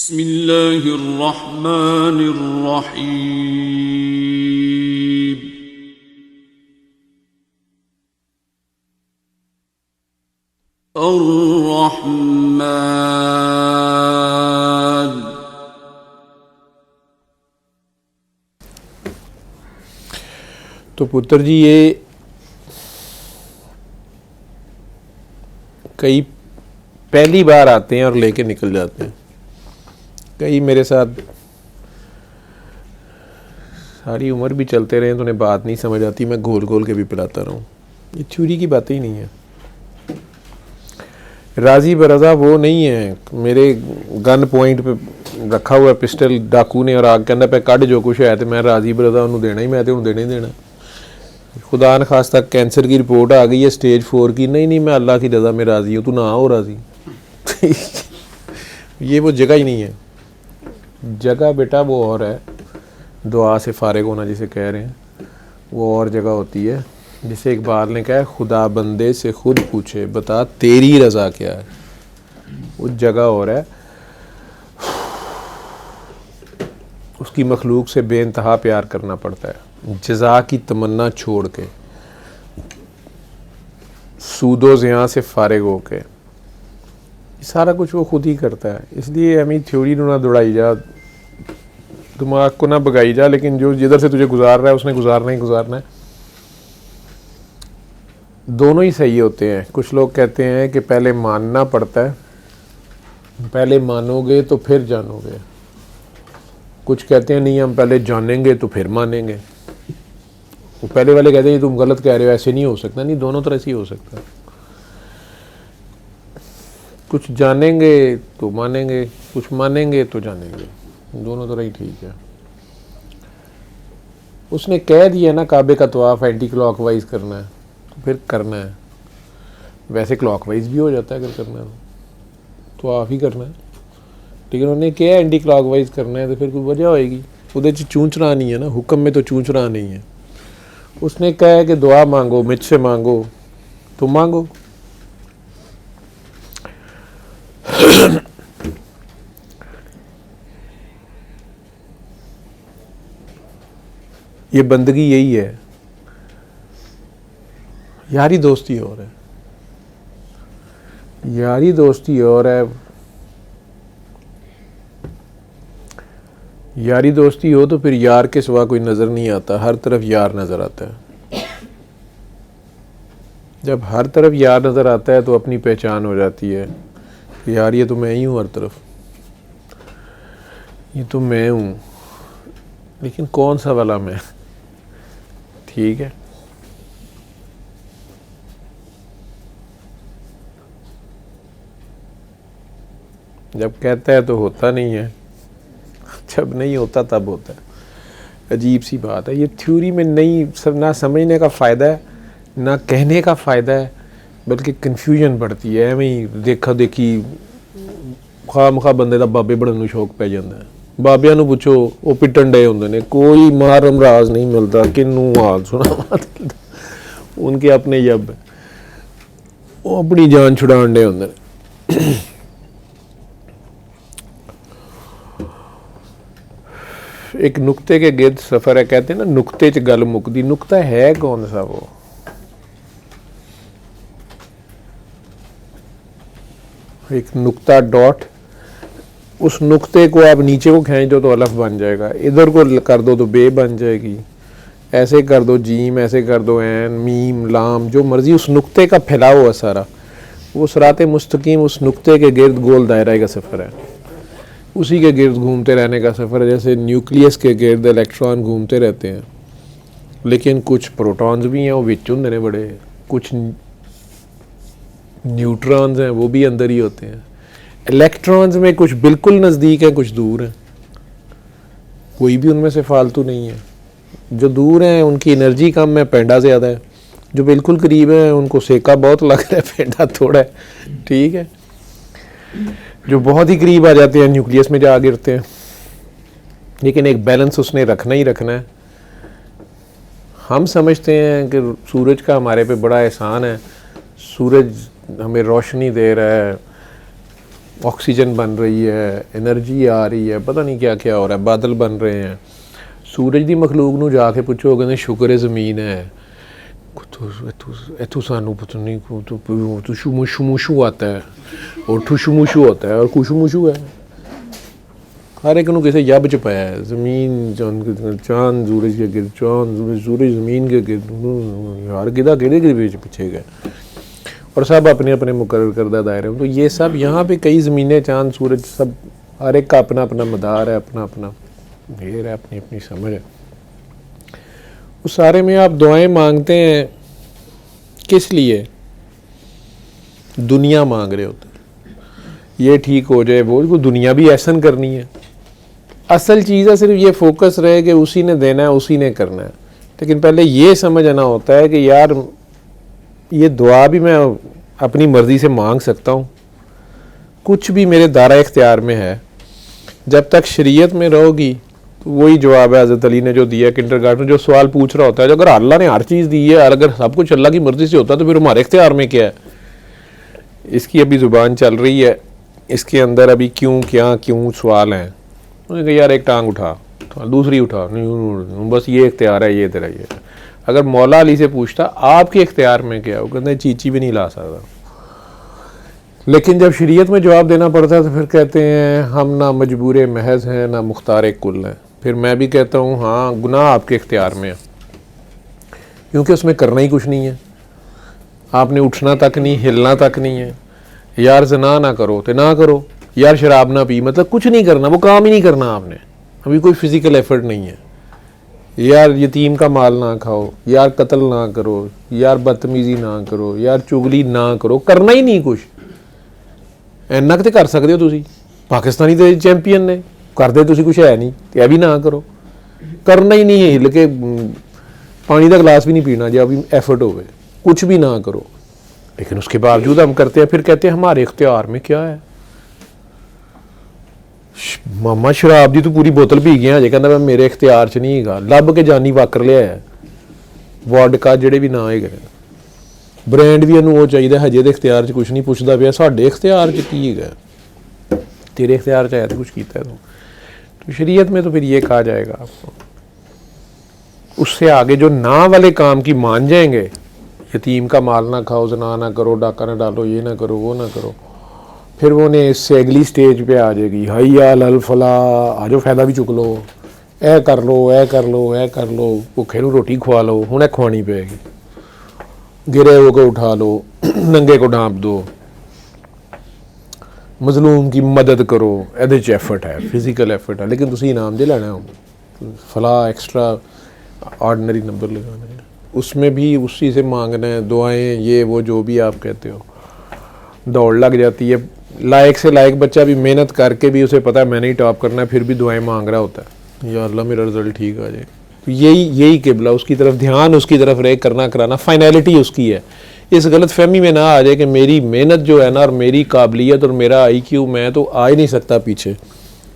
बिस्मिल्लाहिर्रहमानिर्रहीम। अर्रहमान। तो पुत्र जी, ये कई पहली बार आते हैं और लेके निकल जाते हैं। कई मेरे साथ सारी उम्र भी चलते रहे तो उन्हें बात नहीं समझ आती, मैं घोल घोल के भी पिलाता रहूं। ये थ्योरी की बातें ही नहीं है। राजी बरजा वो नहीं है मेरे गन पॉइंट पे रखा हुआ पिस्टल डाकू ने और आग कहना पे कढ़ जो कुछ है तो मैं राजी बरजा उन्होंने देना ही, मैं तो उन्होंने देना ही देना। खुदा न खास्ता कैंसर की रिपोर्ट आ गई है स्टेज 4 की, नहीं मैं अल्लाह की रज़ा में राज़ी हूँ, तू ना हो राज़ी। ये वो जगह ही नहीं है। जगह बेटा वो और है, दुआ से फारिग होना जिसे कह रहे हैं, वो और जगह होती है। जिसे इकबाल ने कहा, खुदा बंदे से खुद पूछे बता तेरी रज़ा क्या है। वो जगह और है, उसकी मखलूक से बेइंतहा प्यार करना पड़ता है, जज़ा की तमन्ना छोड़ के, सूदो ज़िया से फारिग हो के। सारा कुछ वो खुद ही करता है। इसलिए हमें थ्योरी ना दौड़ाई जा, दिमाग को ना भगाई जा, लेकिन जो जिधर से तुझे गुजार रहा है उसने गुजारना ही गुजारना है। दोनों ही सही होते हैं। कुछ लोग कहते हैं कि पहले मानना पड़ता है, पहले मानोगे तो फिर जानोगे। कुछ कहते हैं नहीं, हम पहले जानेंगे तो फिर मानेंगे। वो पहले वाले कहते हैं तुम गलत कह रहे हो, ऐसे नहीं हो सकता। नहीं, दोनों तरह से ही हो सकता है। कुछ जानेंगे तो मानेंगे, कुछ मानेंगे तो जानेंगे, दोनों तरह ही ठीक है। उसने कह दिया ना काबे का तवाफ एंटी क्लॉकवाइज करना है तो फिर करना है। वैसे क्लॉकवाइज भी हो जाता है अगर करना है तो आप ही करना है, लेकिन उन्होंने क्या एंटी क्लॉकवाइज करना है तो फिर कोई वजह होएगी। उधर चूंचना नहीं है ना, हुक्म में तो चूंचना नहीं है। उसने कहा है कि दुआ मांगो, मुझसे मांगो तो मांगो। ये बंदगी यही है। यारी दोस्ती और है, यारी दोस्ती और है। यारी दोस्ती हो तो फिर यार के सिवा कोई नज़र नहीं आता, हर तरफ यार नज़र आता है। जब हर तरफ यार नज़र आता है तो अपनी पहचान हो जाती है, यार ये तो मैं ही हूँ, हर तरफ ये तो मैं हूँ। लेकिन कौन सा वाला मैं? ठीक है, जब कहता है तो होता नहीं है, जब नहीं होता तब होता है। अजीब सी बात है। ये थ्योरी में नहीं ना समझने का फ़ायदा है ना कहने का फ़ायदा है, बल्कि कन्फ्यूजन बढ़ती है। एवं देखा देखी खामखा बंदे का बाबे बनने को शौक पै जाता है। बाबिया नूं पुछो वो पिटन डे होंदे ने, कोई मारम राज नहीं मिलता, किनू हाल सुना उनके अपने जब वो अपनी जान छुड़ान डे होंदे ने। एक नुक्ते के गिर्द सफ़र है, कहते हैं ना नुक्ते च गल मुकदी। नुक्ता है कौन सा? वो एक नुक्ता डॉट, उस नुक्ते को आप नीचे को खींच दो तो अलफ बन जाएगा, इधर को कर दो तो बे बन जाएगी, ऐसे कर दो जीम, ऐसे कर दो एन, मीम, लाम, जो मर्जी। उस नुक्ते का फैलाव है सारा। वो सिराते मुस्तकीम उस नुक्ते के गिर्द गोल दायरा का सफ़र है, उसी के गिर्द घूमते रहने का सफ़र है। जैसे न्यूक्लियस के गिर्द इलेक्ट्रॉन घूमते रहते हैं, लेकिन कुछ प्रोटॉन्स भी हैं वो विच होंदे ने बड़े, कुछ न्यूट्रॉन्स हैं वो भी अंदर ही होते हैं। इलेक्ट्रॉन्स में कुछ बिल्कुल नज़दीक है, कुछ दूर हैं, कोई भी उनमें से फालतू नहीं है। जो दूर हैं उनकी एनर्जी कम है, पेंडा ज़्यादा है। जो बिल्कुल करीब है उनको सेका बहुत लग रहा है, पेंडा थोड़ा है। ठीक है, जो बहुत ही करीब आ जाते हैं न्यूक्लियस में जा गिरते हैं। लेकिन एक बैलेंस उसने रखना ही रखना है। हम समझते हैं कि सूरज का हमारे पे बड़ा एहसान है, सूरज हमें रोशनी दे रहा है, ऑक्सीजन बन रही है, एनर्जी आ रही है, पता नहीं क्या क्या हो रहा है, बादल बन रहे हैं। सूरज की मखलूक नूं जाके पुछो, कहते शुक्र है ज़मीन है। इतों सानू पता नहीं शुमूशू आता है और ठुशमुशू होता है और खुशमुशू है। हर एक नूं किसी जब च पाया है। ज़मीन चांद सूरज के गिर, चांद सूरज ज़मीन के गिर, यार किदा किहदे पीछे गए। और सब अपने अपने मुकर्रर करदा दायरे में। तो ये सब यहाँ पे कई ज़मीनें, चांद सूरज, सब हर एक का अपना अपना मदार है, अपना अपना ढेर है, अपनी अपनी समझ है। उस सारे में आप दुआएं मांगते हैं किस लिए? दुनिया मांग रहे होते, ये ठीक हो जाए, वो दुनिया भी एहसन करनी है। असल चीज़ है सिर्फ ये फोकस रहे कि उसी ने देना है, उसी ने करना है। लेकिन पहले ये समझ आना होता है कि यार ये दुआ भी मैं अपनी मर्ज़ी से मांग सकता हूँ, कुछ भी मेरे दायरा इख्तियार में है। जब तक शरीयत में रहोगी तो वही जवाब है हज़रत अली ने जो दिया किंडरगार्टन, जो सवाल पूछ रहा होता है, अगर अल्लाह ने हर चीज़ दी है, अगर सब कुछ अल्लाह की मर्ज़ी से होता तो फिर हमारे इख्तियार में क्या है? इसकी अभी ज़ुबान चल रही है, इसके अंदर अभी क्यों क्या क्यों सवाल हैं। उन्होंने कहा यार एक टांग उठा, दूसरी उठा, नहीं बस ये इख्तियार है, ये तेरा ये है। अगर मौला अली से पूछता आपके इख्तियार में क्या, वो कहते हैं चीची भी नहीं ला सकता। लेकिन जब शरीयत में जवाब देना पड़ता है तो फिर कहते हैं हम ना मजबूर महज हैं ना मुख्तार कुल हैं। फिर मैं भी कहता हूँ हाँ, गुनाह आपके इख्तियार में है, क्योंकि उसमें करना ही कुछ नहीं है। आपने उठना तक नहीं, हिलना तक नहीं है। यार ज़िना ना करो तो ना करो, यार शराब ना पी, मतलब कुछ नहीं करना, वो काम ही नहीं करना आपने। अभी कोई फिज़िकल एफर्ट नहीं है। यार यतीम का माल ना खाओ, यार कत्ल ना करो, यार बदतमीज़ी ना करो, यार चुगली ना करो, करना ही नहीं कुछ। इन्ना तो कर सकते हो तुसी, पाकिस्तानी तो चैंपियन ने करते, तुसी कुछ है नहीं तो यह भी ना करो। करना ही नहीं है, हिल के पानी का गिलास भी नहीं पीना जो अभी एफर्ट हो, कुछ भी ना करो। लेकिन उसके बावजूद हम करते हैं, फिर कहते हैं हमारे इख्तियार में क्या है। मामा शराब की तो पूरी बोतल पी गया, अजे कहता मैं मेरे इख्तियार च नहीं है, लभ के जानी वाकर लिया है। वॉडका जेडे भी ना है, ब्रांड भी इनू वो चाहिए, हजे तो इख्तियार च कुछ नहीं पुछदा पिया, साडे इख्तियार च की है, तेरे इख्तियार च है तो कुछ किया तो शरीयत में तो फिर ये कहा जाएगा आपको। उससे आगे जो ना वाले काम की मान जाएंगे, यतीम का माल ना खाओ, ज़िना ना करो, डाका ना डालो, ये ना करो, वो ना करो, फिर वो ने इससे अगली स्टेज पे आ जाएगी, हैया लल फला, आ जाओ फ़ायदा भी चुक लो, ए कर लो, ए कर लो, ए कर लो, भुखे नूं रोटी खुआ लो, हुणे खुआनी पेगी, गिरे हुए को उठा लो, नंगे को ढांप दो, मजलूम की मदद करो, एदे च एफर्ट है, फिजिकल एफर्ट है। लेकिन तुसी इनाम दे लेना हो, फला एक्स्ट्रा ऑर्डनरी नंबर लगाना है, उसमें भी उसी से मांगना है, दुआएं ये वो जो भी आप कहते हो। दौड़ लग जाती है, लायक से लायक बच्चा भी मेहनत करके भी उसे पता है मैंने ही टॉप करना है, फिर भी दुआएं मांग रहा होता है, या अल्लाह मेरा रिजल्ट ठीक आ जाए। तो यही किबला, उसकी तरफ ध्यान, उसकी तरफ रहे, करना कराना, फाइनलिटी उसकी है। इस गलत फहमी में ना आ जाए कि मेरी मेहनत जो है ना और मेरी काबिलियत और मेरा IQ, मैं तो आ ही नहीं सकता पीछे,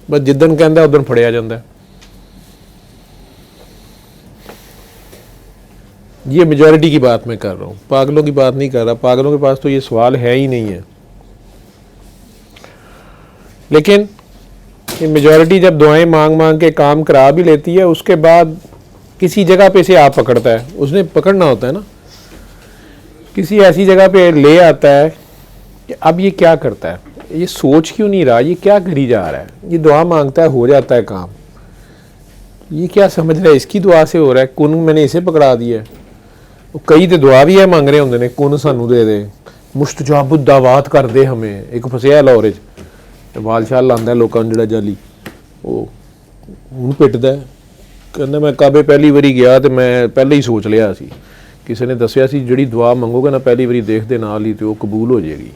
बस जिद्दन कहता उधर फड़िया जाता है। ये मेजॉरिटी की बात मैं कर रहा हूँ, पागलों की बात नहीं कर रहा। पागलों के पास तो ये सवाल है ही नहीं है। लेकिन ये मेजॉरिटी जब दुआएं मांग मांग के काम करा भी लेती है, उसके बाद किसी जगह पे से आप पकड़ता है, उसने पकड़ना होता है ना, किसी ऐसी जगह पे ले आता है कि अब ये क्या करता है, ये सोच क्यों नहीं रहा, ये क्या करी जा रहा है, ये दुआ मांगता है, हो जाता है काम, ये क्या समझ रहा है इसकी दुआ से हो रहा है, कुन मैंने इसे पकड़ा दिया है। कई तो दुआ भी है मांग रहे होंगे ने, कुन सानू दे दे, मुस्तजाब दावत कर दे हमें। एक फसिया लाहौर वाल शाल लांदा लोगों जो जाली, वो हूँ पिटदा, कहना मैं काबे पहली बारी गया तो मैं पहले ही सोच लिया सी, किसी ने दसिया सी जिहड़ी दुआ मंगोगे ना पहली बारी देखते नाल ही तो वो कबूल हो जाएगी।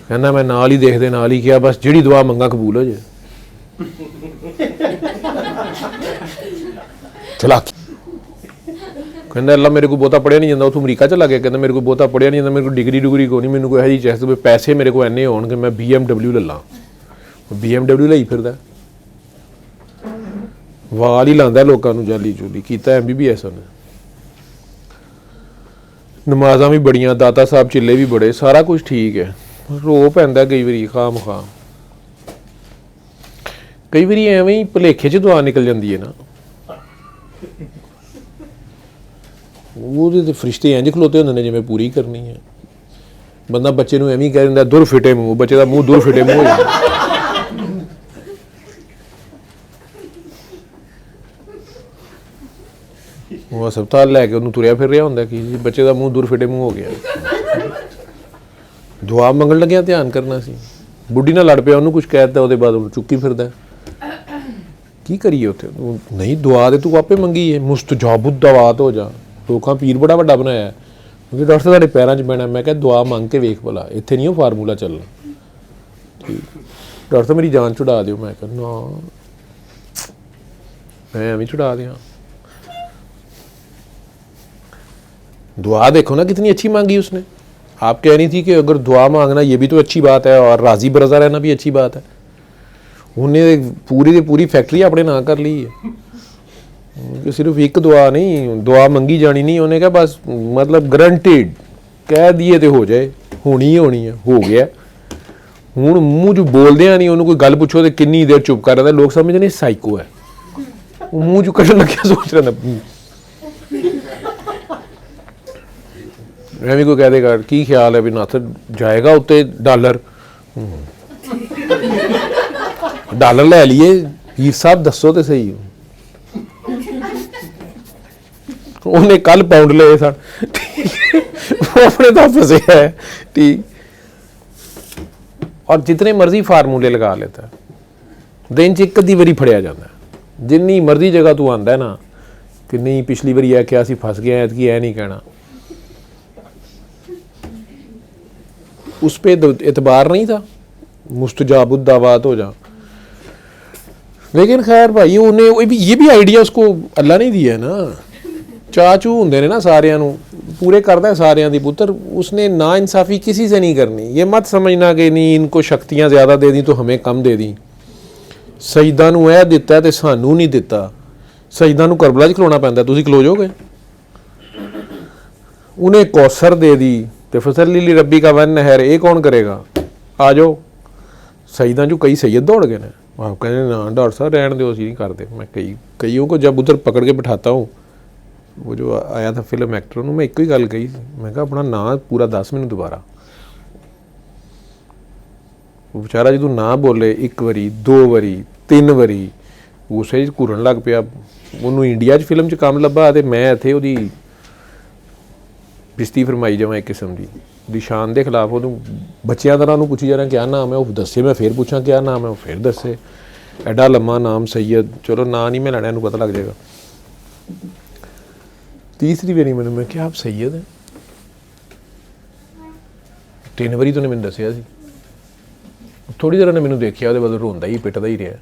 कहना मैं नाल ही देखते नाल ही किया, बस जिहड़ी दुआ मंगा कबूल हो जाए। चलाकी कहना अल्लाह मेरे को बहुता पढ़िया नहीं जाता, उतो अमरीका चला गया, कहना मेरे को बहुता पढ़िया नहीं जाता, मेरे को डिग्री डुगरी को नहीं, मैंने कोई यही चाहिए पैसे मेरे को इन्ने होने मैं BMW ले ला, BMW लाई फिरदा, वाल ही लांदा लोगों को जाली चूली, कीता MBBS उन्हें, नमाज़ां भी बड़ियां, दाता साहब चिल्ले भी बड़े, सारा कुछ ठीक है, रो पैंदा कई वारी खाम खां कई वारी एवें ही भुलेखे च दुआ निकल जाती है ना वो फरिश्ते इंज खलोते होंदे ने जिवें पूरी करनी है बंदा बच्चे नूं एवें कह दिंदा दुर फिटे मूँह बच्चे का मूँह दुर फिटे मूँह हो जांदा वो हस्पताल लैके उन्होंने तुरया फिर रहा होंगे कि बच्चे का मूँह दुर फिटे मूँह हो गया दुआ मंगण लग्या ध्यान करना सी बुढ़ी नाल लड़ पिया उन्होंने कुछ कह दिता उसके बाद उन्होंने चुक्की फिरदा की करिए उत्थे नहीं दुआ तो तू आपे मंगी है मुस्तजाबुद दवात हो जा लोगों पीर बड़ा वड्डा बनाया क्योंकि डॉक्टर साढ़े पैरों च पैना मैं क्या दुआ मंग के वेख भला इत्थे नहीं वो फार्मूला चलना ठीक डॉक्टर मेरी जान छुड़ा दिओ मैं कहा ना मैं एवें छुड़ा दियाँ दुआ देखो ना कितनी अच्छी मांगी उसने आप कह रही थी कि अगर दुआ मांगना ये भी तो अच्छी बात है और राजी बरजा रहना भी अच्छी बात है उन्हें पूरी की पूरी फैक्ट्री अपने ना कर ली है सिर्फ एक दुआ नहीं दुआ मंगी जानी नहीं उन्हें कहा बस मतलब गारंटीड कह दिए तो हो जाए होनी ही होनी है हो गया हूँ मूँह जो बोलते नहीं उन्होंने कोई गल पूछो तो किन्नी देर चुप कर रहा है लोग समझते साइको है मूँह जो कटन लगे सोच रहा एवं कोई कह देगा की ख्याल है भी नाथ जाएगा उत्ते डॉलर डॉलर लै लिए हीर साहब दसो तो सही उन्हें कल पाउंड ले सन वो अपने तो फंसे है ठीक और जितने मर्जी फार्मूले लगा लेता है दिन च एक अद्धी वारी फड़िया जाता है जिन्नी मर्जी जगह तू आंदा है ना कि नहीं पिछली बारी है क्या फस गया ऐतकी है नहीं कहना उस पर एतबार नहीं था मुस्तजाबुद दावात हो जा लेकिन खैर भाई उन्हें ये भी आइडिया उसको अल्लाह नहीं दिया ना चाचू होंगे ने ना सारियां नू पूरे करता है सारियां दी पुत्र उसने ना इंसाफ़ी किसी से नहीं करनी ये मत समझना कि नहीं इनको शक्तियां ज़्यादा दे दी तो हमें कम दे दी सईदा नू यह दिता तो सानू नहीं दिता सईदा नू करबला च खलोना पैंदा तुसीं खलो जाओगे उन्हें कौसर दे दी तो फसली रब्बी का वन नहर ये कौन करेगा आ जाओ सईदा जो कई सैयद दौड़ गए हैं आप कहते ना डॉक्टर साहब रहने दो असी नहीं करते मैं कईयों को जब उधर पकड़ के बिठाता हूँ वो जो आया था फिल्म एक्टर उन्होंने मैं एक ही गल कही मैं कहा अपना ना पूरा दस मैनू दोबारा वो बेचारा जो ना बोले एक बारी दो बारी तीन बारी उस घूरन लग पिया उन्होंने इंडिया च फिल्म च काम लभा तो मैं इत्थे उहदी बिस्ती फरमाई जावां एक किस्म की शान के खिलाफ वो बच्चों तरह उन्होंने पूछी जा रहा क्या नाम है वो दसे मैं फिर पूछा क्या नाम है वो फिर दसे एडा लम्मा नाम सैयद चलो ना नहीं मैं लैना पता लग जाएगा तीसरी बारी मैं क्या आप सैयद हैं तीन बारी तो उन्हें मैंने दसिया थोड़ी देर ने मैंने देखा वो बाद रोंदा ही पिटदा ही रहा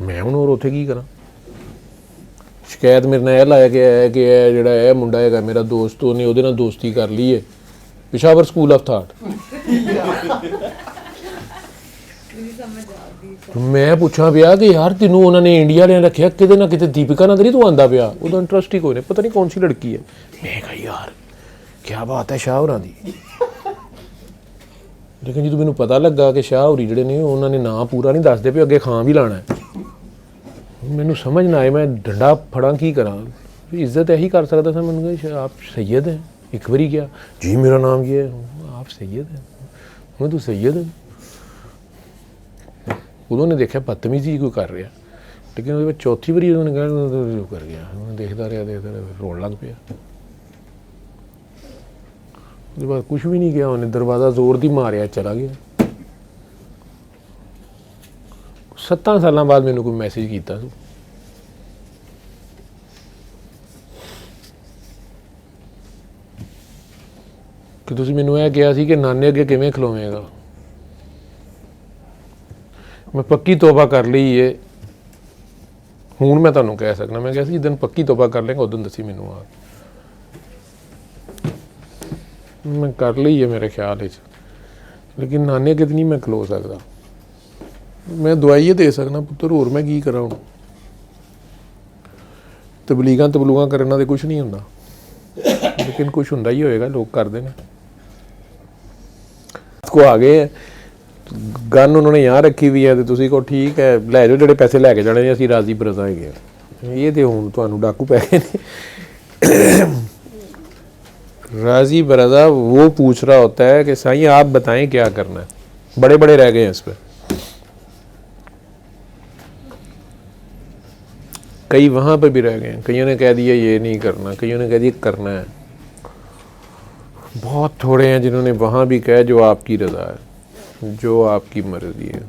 मैं हूँ और उत्थे की करा शिकायत मेरे नाल लाया गया है कि जिहड़ा यह मुंडा है मेरा दोस्त उन्हें उहदे नाल दोस्ती कर ली है पेशावर स्कूल ऑफ थाट मैं पूछा पिया कि यार तेनों उन्होंने इंडिया वाले रखा किते ना किते दीपिका नाल तू आंदा पिया उहदा इंटरस्ट ही कोई नहीं पता नहीं कौन सी लड़की है मैं कहा यार क्या बात है शाह होरां दी लेकिन जो मैनू पता लगा कि शाह होरी जिहड़े ने उन्होंने ना पूरा नहीं दसदे भी अगे खां भी लाना है मैनू समझ ना आए मैं डंडा फड़ा की करा इज्जत यही कर सकता था मैंने आप सैयद हैं एक बारी क्या जी मेरा नाम ये है आप सैयद हैं मैं तू सैयद है उन्होंने देखा बदतमीजी कोई कर रहा लेकिन वो चौथी बारी उन्होंने कहा कर गया उन्होंने देखता रहा रोन लग पिया उसके बाद कुछ भी नहीं किया उन्हें दरवाज़ा जोर दी मारिया चला गया 7 साल बाद मैंने कोई मैसेज किया कि तुसीं मैनूं यह कहा कि नाने अगे किवें खलोवेगा मैं पक्की तौबा कर ली है हूँ मैं तुहानूं कह सकना मैं कहा जिस दिन पक्की तौबा कर लेंगा उस दिन दसी मैनूं आ मैं कर ली है मेरे ख्याल लेकिन नाने अगे तो नहीं मैं खलो सकता मैं दवाई दे सकना पुत्र होर मैं की करा हूँ तबलीगां करना तो कुछ नहीं होंदा लेकिन कुछ ਹੁੰਦਾ ही होएगा, लोग करते हैं। को आ गए है गन उन्होंने यहाँ रखी हुई है, तो तुसी को ठीक है लै जाओ, ਜਿਹੜੇ पैसे लैके जाने असी राजी बरदा है। ये तो हूँ तुहानू डाकू पै गए ने। राजी बरदा वो पूछ रहा होता है कि साईं आप बताएं क्या करना है, बड़े बड़े रह गए हैं इस पर। कई वहाँ पर भी रह गए हैं, कईयों ने कह दिया ये नहीं करना, कईयों ने कह दिया करना है। बहुत थोड़े हैं जिन्होंने वहाँ भी कहा जो आपकी रज़ा है, जो आपकी मर्जी है।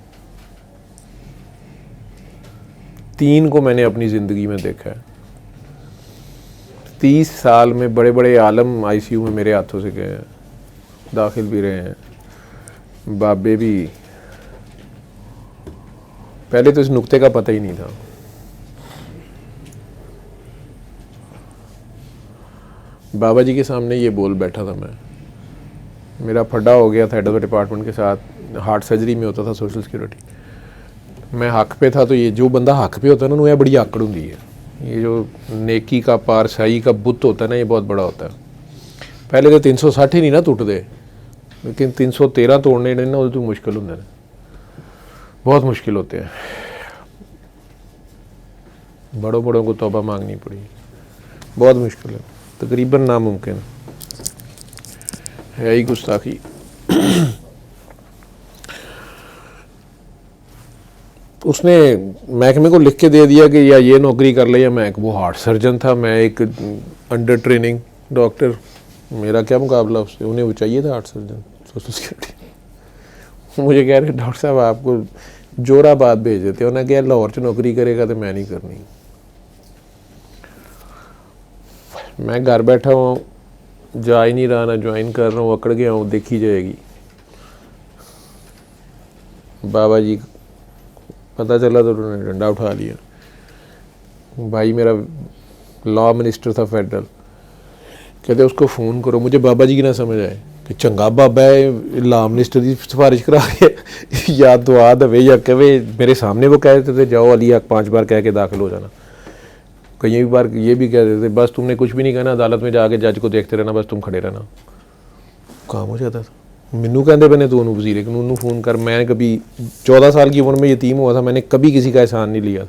3 को मैंने अपनी ज़िंदगी में देखा है। 30 साल में बड़े बड़े आलम आईसीयू में मेरे हाथों से गए हैं, दाखिल भी रहे हैं, बाबे भी। पहले तो इस नुक्ते का पता ही नहीं था। बाबा जी के सामने ये बोल बैठा था मैं, मेरा फड्डा हो गया था हेड ऑफ डिपार्टमेंट के साथ, हार्ट सर्जरी में होता था सोशल सिक्योरिटी। मैं हक पे था, तो ये जो बंदा हक पे होता है ना उन्हें बड़ी आकड़ होती है। ये जो नेकी का पारशाही का बुत होता है ना, ये बहुत बड़ा होता है। पहले तो 360 ही नहीं ना टुटते, लेकिन 313 तोड़ने ना तो मुश्किल होंगे, बहुत मुश्किल होते हैं। बड़ों बड़ों को तौबा मांगनी पड़ी, बहुत मुश्किल है, तकरीबन नामुमकिन है ही गुस्ताखी। उसने महकमे को लिख के दे दिया कि या ये नौकरी कर ले या मैं, वो हार्ट सर्जन था, मैं एक अंडर ट्रेनिंग डॉक्टर, मेरा क्या मुकाबला उससे। उन्हें वो चाहिए था हार्ट सर्जन सोशल सिक्योरिटी। मुझे कह रहे डॉक्टर साहब आपको जोराबाद भेज देते, उन्हें कहा लाहौर च नौकरी करेगा तो मैं नहीं करनी। मैं घर बैठा हूँ, जा ही नहीं रहा, ना ज्वाइन कर रहा हूँ, अकड़ गया हूँ, देखी जाएगी। बाबा जी पता चला तो उन्होंने डंडा उठा लिया। भाई मेरा लॉ मिनिस्टर था फेडरल, कहते उसको फ़ोन करो। मुझे बाबा जी की ना समझ आए कि चंगा बाबा है, लॉ मिनिस्टर की सिफारिश करा के या दुआ दवे या कहे। मेरे सामने वो कह देते थे जाओ अली 5 बार कह के दाखिल हो जाना। कई बार ये भी कह देते बस तुमने कुछ भी नहीं कहना, अदालत में जाके जज को देखते रहना, बस तुम खड़े रहना, काम हो जाता था। मैनू कहते मैंने तो उन्होंने वजीर उन्होंने फ़ोन कर। मैं कभी 14 साल की उम्र में यतीम हुआ था, मैंने कभी किसी का एहसान नहीं लिया,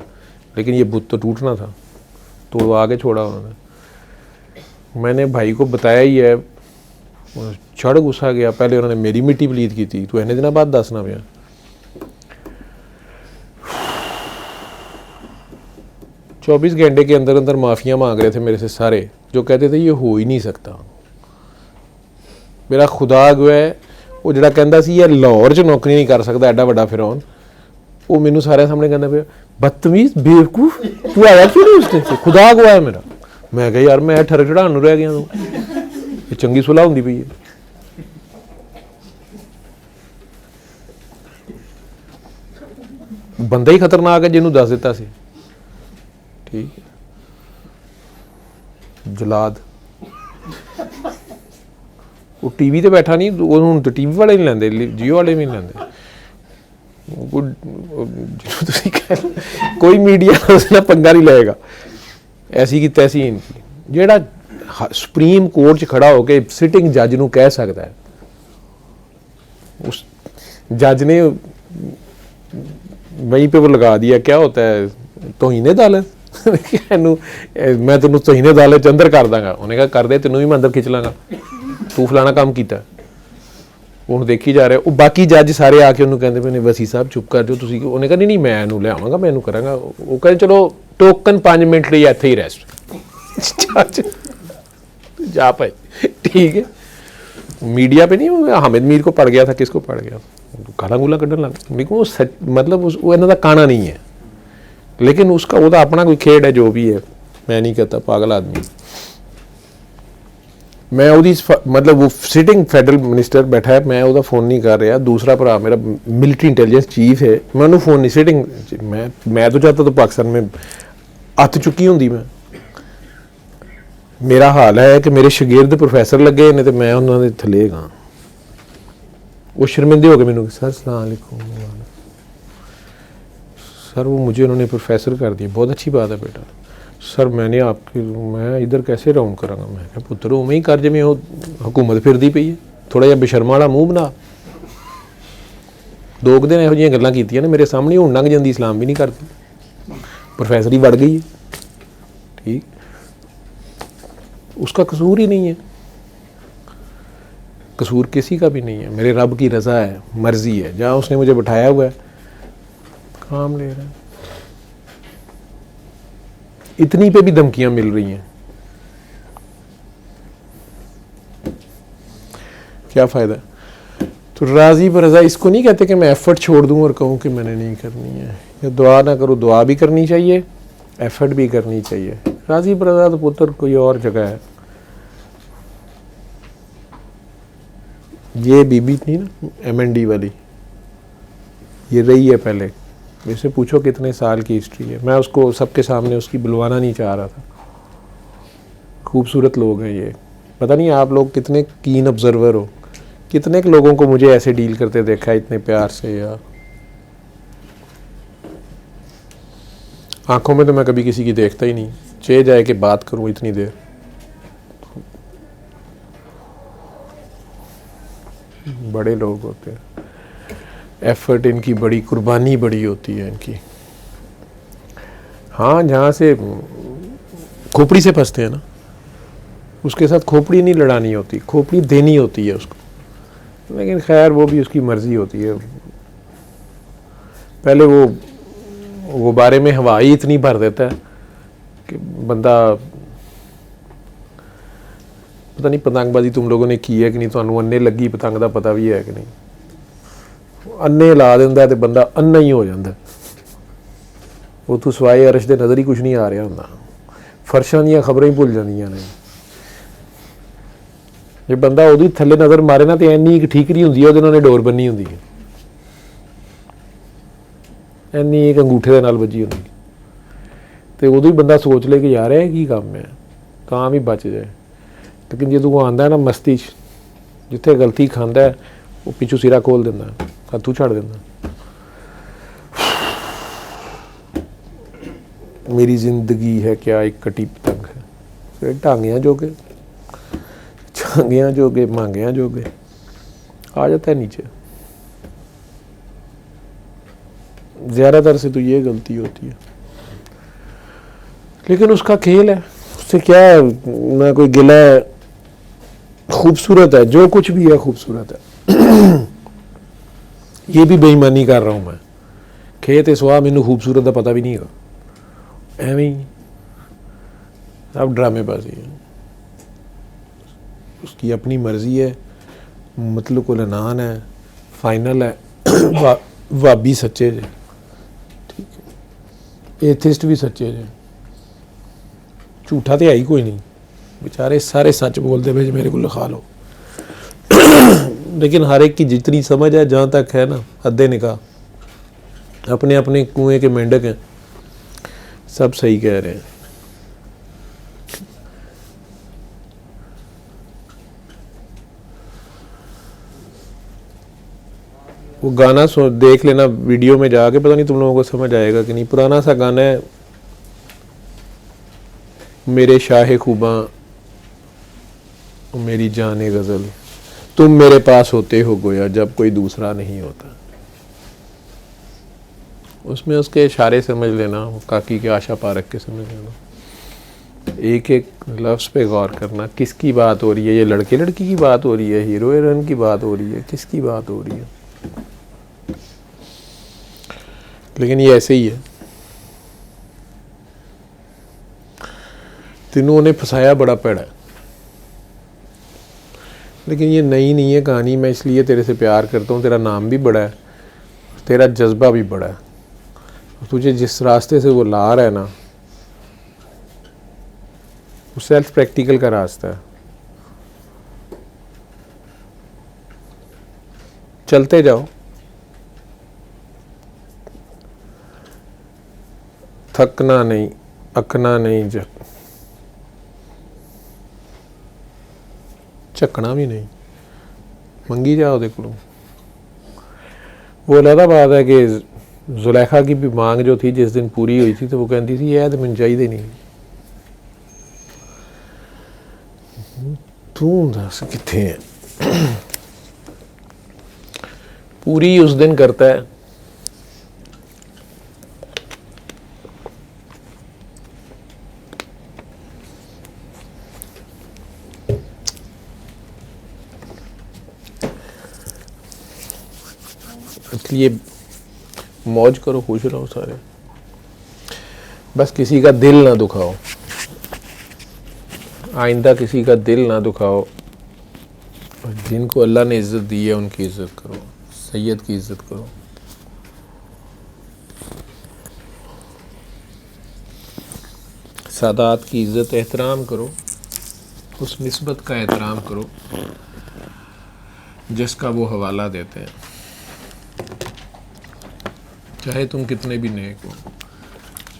लेकिन ये बुत तो टूटना था, तो वो आगे छोड़ा उन्होंने। मैंने भाई को बताया ही है, चढ़ गुस्सा गया। पहले उन्होंने मेरी मिट्टी पलीत की थी, तो इन्ने दिन बाद दसना पिया। चौबीस घंटे के अंदर अंदर माफ़ियाँ मांग रहे थे मेरे से सारे, जो कहते थे ये हो ही नहीं सकता। मेरा खुदा गो है, वो जड़ा कहता सी ये लाहौर च नौकरी नहीं कर सकता एडा वड्डा फिरौन, वो मैनू सारे सामने कहता पे बदतमीज बेवकूफ तू आया क्यों नहीं उस दिन से, खुदा गो है मेरा। मैं कहा यार मैं ठर चढ़ान रह गया, ये चंगी सुलह होंगी पई है। बंदा ही खतरनाक है जिन्होंने दस दिता सी, ठीक है, जलाद। वो टीवी ते बैठा नहीं, हूँ तो टीवी वाले नहीं लेंदे, जियो वाले भी नहीं लेंदे। कोई मीडिया उसने पंगा नहीं लेगा, ऐसी की तैसी इनकी। जेड़ा सुप्रीम कोर्ट च खड़ा होके सिटिंग जज नूं कह सकता है, उस जज ने वहीं पे वो लगा दिया, क्या होता है तौहीन अदालत। मैं तेन तौहीन अदालत च अंदर कर दांगा। उन्हें कहा कर दे, तेनों भी मैं अंदर खिंच लांगा, तू फलाना काम किया। ਹੁਣ देखी जा रहा है। बाकी जज सारे आके उन्होंने कहते पे ने वसी साहब चुप कर जाओ तुसीं। उन्हें कहा नहीं मैं इनू लियावांगा, मैं इनू करांगा। वो कहते चलो टोकन 5 मिनट लिए इत्थे ही रेस्ट जा पाए, ठीक है। मीडिया पे नहीं, हामिद मीर को पड़ गया था, किसको पड़ गया, गाला गुला कढ़न लग। लेकिन वो सच मतलब वो इन्हों का काना नहीं है, लेकिन उसका वो अपना कोई खेड है, जो भी है। मैं नहीं कहता पागल आदमी। मैं ਉਹਦੀ मतलब वो सिटिंग फैडरल मिनिस्टर बैठा है, मैं ਉਹਦਾ फ़ोन नहीं कर रहा। दूसरा भरा मेरा मिलिट्री इंटेलिजेंस चीफ है, मैं उन्होंने फ़ोन नहीं सिटिंग। मैं तो चाहता तो पाकिस्तान में अत चुकी होंगी। मैं मेरा हाल है कि मेरे शागिर्द प्रोफैसर लगे ने, तो मैं उन्होंने थले गा। वो शर्मिंदे हो गए मैंने, सर अस्सलाम वालेकुम सर, वो मुझे उन्होंने प्रोफैसर कर दिया। बहुत अच्छी बात है बेटा, सर मैं इधर कैसे राउंड करांगा। मैं कहा पुत्र उवें ही कर जिवें हुकूमत फिरदी पई है, थोड़ा जिहा बेशर्मा वाला मूँह बना। 2 दिन ਇਹੋ ਜਿਹੀਆਂ ਗੱਲਾਂ ਕੀਤੀਆਂ ਨੇ ਮੇਰੇ ਸਾਹਮਣੇ, ਹੁਣ ਲੰਘ ਜਾਂਦੀ, इस्लाम भी नहीं करती, प्रोफेसर ही बढ़ गई है। ठीक, उसका कसूर ही नहीं है, कसूर किसी का भी नहीं है, मेरे रब की रज़ा है, मर्जी है, जहाँ उसने मुझे बिठाया हुआ है काम ले रहा है। इतनी पे भी धमकियां मिल रही हैं, क्या फ़ायदा। तो राज़ी पर रज़ा इसको नहीं कहते कि मैं एफ़र्ट छोड़ दूं और कहूं कि मैंने नहीं करनी है, या दुआ ना करो, दुआ भी करनी चाहिए, एफ़र्ट भी करनी चाहिए। राज़ी पर रज़ा तो पुत्र कोई और जगह है। ये बीबी थी ना MND वाली, ये रही है पहले, इससे पूछो कितने साल की हिस्ट्री है। मैं उसको सबके सामने उसकी बुलवाना नहीं चाह रहा था। खूबसूरत लोग हैं ये, पता नहीं आप लोग कितने कीन ऑब्जर्वर हो, कितने के लोगों को मुझे ऐसे डील करते देखा है इतने प्यार से। या आंखों में तो मैं कभी किसी की देखता ही नहीं, चे जाए कि बात करूं इतनी देर। बड़े लोग होते हैं, एफर्ट इनकी बड़ी, कुर्बानी बड़ी होती है इनकी। हाँ, जहाँ से खोपड़ी से फंसते हैं ना, उसके साथ खोपड़ी नहीं लड़ानी होती, खोपड़ी देनी होती है उसको। लेकिन खैर वो भी उसकी मर्जी होती है। पहले वो बारे में हवा ही इतनी भर देता है कि बंदा, पता नहीं पतंगबाजी तुम लोगों ने की है कि नहीं, तुहानू अन्ने लगी पतंग का पता भी है कि नहीं। अन्ने ला दिंदा ते बंदा अन्ना ही हो जाता, उतों सवाए अरश दे नज़र ही कुछ नहीं आ रहा होंदा, फर्शां दीयां खबरां ही भुल जांदियां ने। जे बंदा उहदी थल्ले नज़र मारे ना तो इन्नी एक ठीकरी हुंदी है, उहदे नाल डोर बन्नी हुंदी है, इन्नी एक अंगूठे दे नाल वजी हुंदी, तो उदों ही बंदा सोच ले कि यार ये की काम है, तां भी बच जाए। लेकिन जो तू आंदा ना मस्ती च, जिथे गलती खांदा है वो पिछू सिरा खोल दिंदा, हथू छड़ दिंदा। मेरी जिंदगी है क्या एक कटी पतंग है, फिर टांगियां जोगे, झांगियां जोगे, मांगियां जोगे, आ जाता है नीचे। ज़्यादातर से तो ये गलती होती है, लेकिन उसका खेल है, उससे क्या है, ना कोई गिला है, खूबसूरत है, जो कुछ भी है खूबसूरत है। ये भी बेईमानी कर रहा हूँ मैं, खेत सुहा मैनू खूबसूरत का पता भी नहीं है, एवं ही सब ड्रामेबाजी है। उसकी अपनी मर्जी है, मतलब को लनान है, फाइनल है। वाबी सच्चे जे, ठीक है, एथिस्ट भी सच्चे जे, झूठा तो है ही कोई नहीं, बेचारे सारे सच बोलते भाई मेरे को लिखा लो। लेकिन हर एक की जितनी समझ है, जहाँ तक है ना, हद्दे निकाह, अपने अपने कुएं के मेंढक हैं, सब सही कह रहे हैं। वो गाना देख लेना वीडियो में जाके, पता नहीं तुम लोगों को समझ आएगा कि नहीं। पुराना सा गाना है, मेरे शाहे खूबा मेरी जाने गज़ल, तुम मेरे पास होते हो गोया जब कोई दूसरा नहीं होता। उसमें उसके इशारे समझ लेना, काकी के आशा पारक के समझ लेना, एक एक लफ्ज़ पे गौर करना, किसकी बात हो रही है, ये लड़के लड़की की बात हो रही है, हीरो हीरोइन की बात हो रही है, किसकी बात हो रही है। लेकिन ये ऐसे ही है, तीनों ने फंसाया बड़ा पैड़ा है। लेकिन ये नई नहीं है कहानी, मैं इसलिए तेरे से प्यार करता हूँ, तेरा नाम भी बड़ा है, तेरा जज्बा भी बड़ा है, तुझे जिस रास्ते से वो ला रहा है ना, वो सेल्फ प्रैक्टिकल का रास्ता है। चलते जाओ, थकना नहीं, अकना नहीं, झकना भी नहीं, मंगी जाओ देख लो। वो अलग बात है कि जुलेखा की भी मांग जो थी जिस दिन पूरी हुई थी, तो वो कहती थी यह तो मैंने चाहिए नहीं, तू दस किथे है। पूरी उस दिन करता है इसलिए मौज करो, खुश रहो सारे, बस किसी का दिल ना दुखाओ, आइंदा किसी का दिल ना दुखाओ। और जिनको अल्लाह ने इज़्ज़त दी है उनकी इज़्ज़त करो, सैयद की इज़्ज़त करो। सादात की इज़्ज़त एहतराम करो, उस निस्बत का एहतराम करो जिसका वो हवाला देते हैं, चाहे तुम कितने भी नेक हो,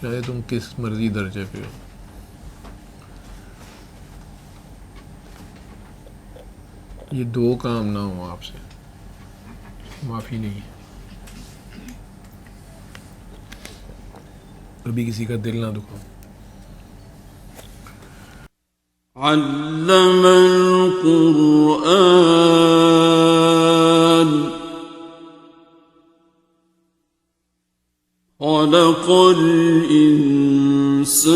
चाहे तुम किस मर्जी दर्जे पे हो। ये दो काम ना हो आपसे, माफ़ी नहीं है। कभी किसी का दिल ना दुखाओ। अल्लमल कुरआन खलक़ल इंसान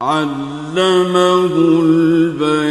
अल्लमहुल बयान।